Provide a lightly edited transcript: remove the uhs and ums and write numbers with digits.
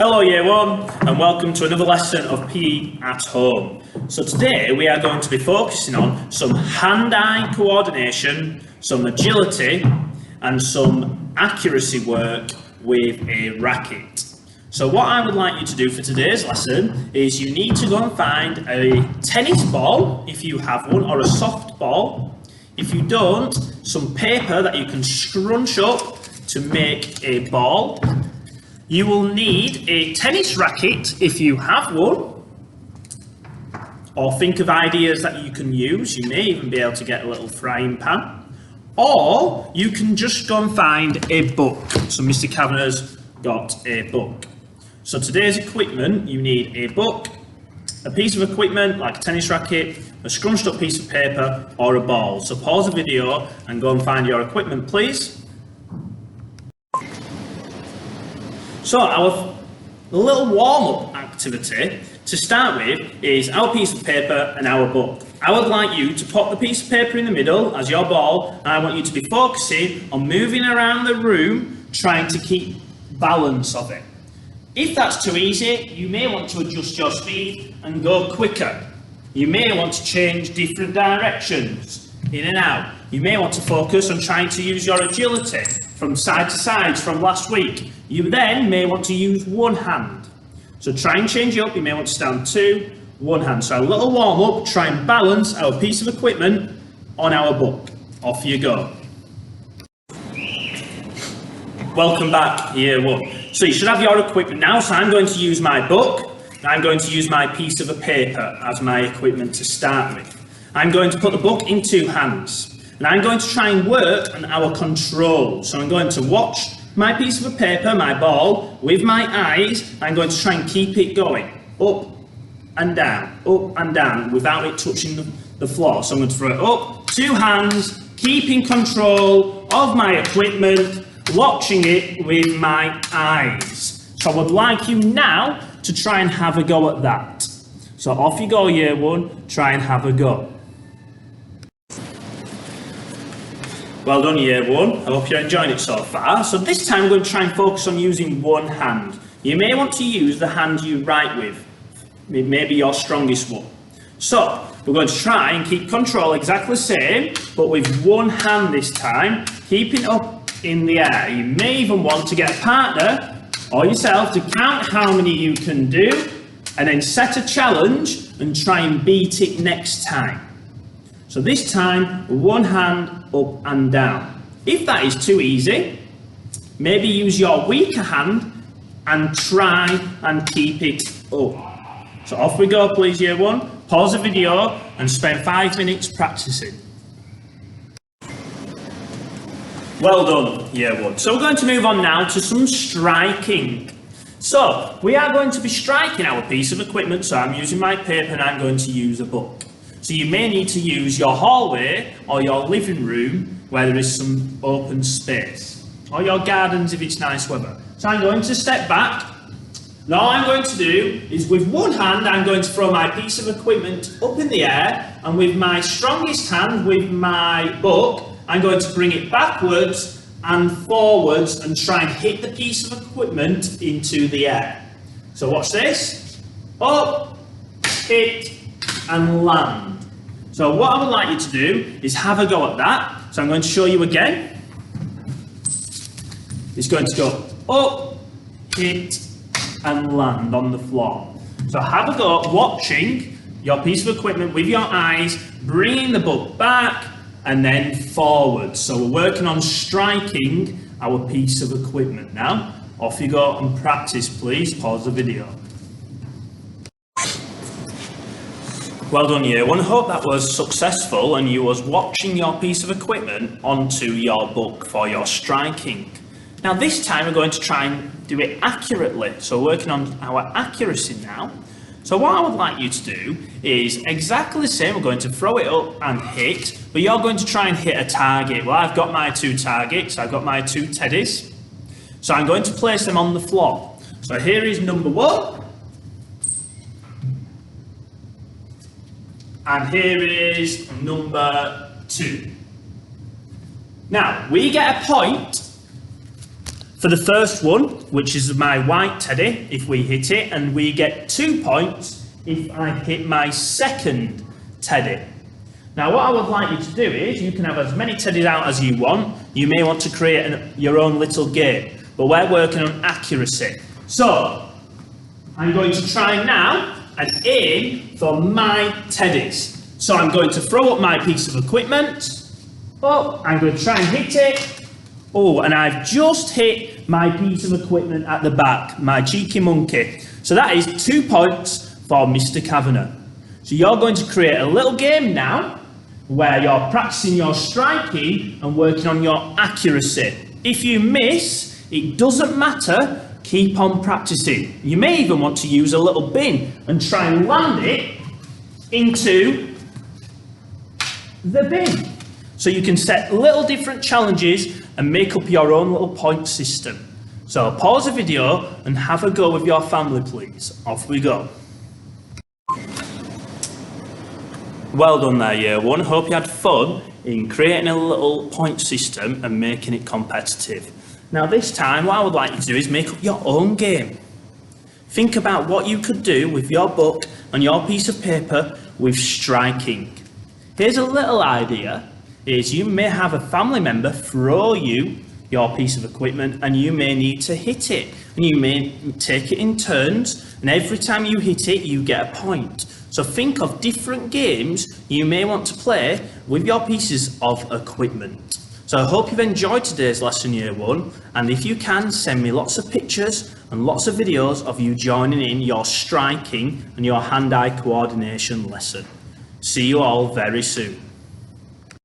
Hello Year 1 and welcome to another lesson of PE at home. So today we are going to be focusing on some hand-eye coordination, some agility and some accuracy work with a racket. So what I would like you to do for today's lesson is you need to go and find a tennis ball if you have one, or a soft ball. If you don't, some paper that you can scrunch up to make a ball. You will need a tennis racket if you have one, or think of ideas that you can use. You may even be able to get a little frying pan, or you can just go and find a book. So Mr. Kavanagh's got a book. So today's equipment, you need a book, a piece of equipment like a tennis racket, a scrunched up piece of paper, or a ball. So pause the video and go and find your equipment, please. So our little warm-up activity to start with is our piece of paper and our book. I would like you to pop the piece of paper in the middle as your ball, and I want you to be focusing on moving around the room, trying to keep balance of it. If that's too easy, you may want to adjust your speed and go quicker. You may want to change different directions, in and out. You may want to focus on trying to use your agility from side to side from last week. You then may want to use one hand. So try and change it up. You may want to stand two, one hand. So a little warm up, try and balance our piece of equipment on our book. Off you go. Welcome back, Year 1. So you should have your equipment now. So I'm going to use my book. I'm going to use my piece of paper as my equipment to start with. I'm going to put the book in two hands. And I'm going to try and work on our control. So I'm going to watch my piece of paper, my ball, with my eyes. I'm going to try and keep it going up and down without it touching the floor. So I'm going to throw it up, two hands, keeping control of my equipment, watching it with my eyes. So I would like you now to try and have a go at that. So off you go, Year 1, try and have a go. Well done, Year 1. I hope you're enjoying it so far. So this time we're going to try and focus on using one hand. You may want to use the hand you write with. It may be your strongest one. So we're going to try and keep control exactly the same, but with one hand this time, keeping up in the air. You may even want to get a partner or yourself to count how many you can do, and then set a challenge and try and beat it next time. So this time, one hand up and down. If that is too easy, maybe use your weaker hand and try and keep it up. So off we go, please, Year 1. Pause the video and spend 5 minutes practicing. Well done, Year 1. So we're going to move on now to some striking. So we are going to be striking our piece of equipment. So I'm using my paper and I'm going to use a book. So you may need to use your hallway or your living room where there is some open space, or your gardens if it's nice weather. So I'm going to step back. Now all I'm going to do is with one hand I'm going to throw my piece of equipment up in the air, and with my strongest hand, with my book, I'm going to bring it backwards and forwards and try and hit the piece of equipment into the air. So watch this. Up, hit, and land. So what I would like you to do is have a go at that. So I'm going to show you again. It's going to go up, hit, and land on the floor. So have a go at watching your piece of equipment with your eyes, bringing the book back, and then forward. So we're working on striking our piece of equipment now. Off you go and practice, please. Pause the video. Well done, Year 1. I hope that was successful and you was watching your piece of equipment onto your book for your striking. Now this time we're going to try and do it accurately. So we're working on our accuracy now. So what I would like you to do is exactly the same. We're going to throw it up and hit, but you're going to try and hit a target. Well, I've got my two targets. I've got my two teddies. So I'm going to place them on the floor. So here is number 1. And here is number 2. Now, we get a point For the first one, which is my white teddy, if we hit it, and we get 2 points if I hit my second teddy. Now what I would like you to do is, you can have as many teddies out as you want. You may want to create your own little game, but we're working on accuracy. So, I'm going to try now and aim for my teddies. So I'm going to throw up my piece of equipment. Oh, I'm going to try and hit it. Oh, and I've just hit my piece of equipment at the back, my cheeky monkey. So that is 2 points for Mr. Kavanagh. So you're going to create a little game now where you're practicing your striking and working on your accuracy. If you miss, it doesn't matter, keep on practicing. You may even want to use a little bin and try and land it into the bin. So you can set little different challenges and make up your own little point system. So pause the video and have a go with your family, please. Off we go. Well done there, Year 1. Hope you had fun in creating a little point system and making it competitive. Now this time, what I would like you to do is make up your own game. Think about what you could do with your book and your piece of paper with striking. Here's a little idea, is you may have a family member throw you your piece of equipment and you may need to hit it. And you may take it in turns, and every time you hit it, you get a point. So think of different games you may want to play with your pieces of equipment. So I hope you've enjoyed today's lesson, Year 1, and if you can, send me lots of pictures and lots of videos of you joining in your striking and your hand-eye coordination lesson. See you all very soon.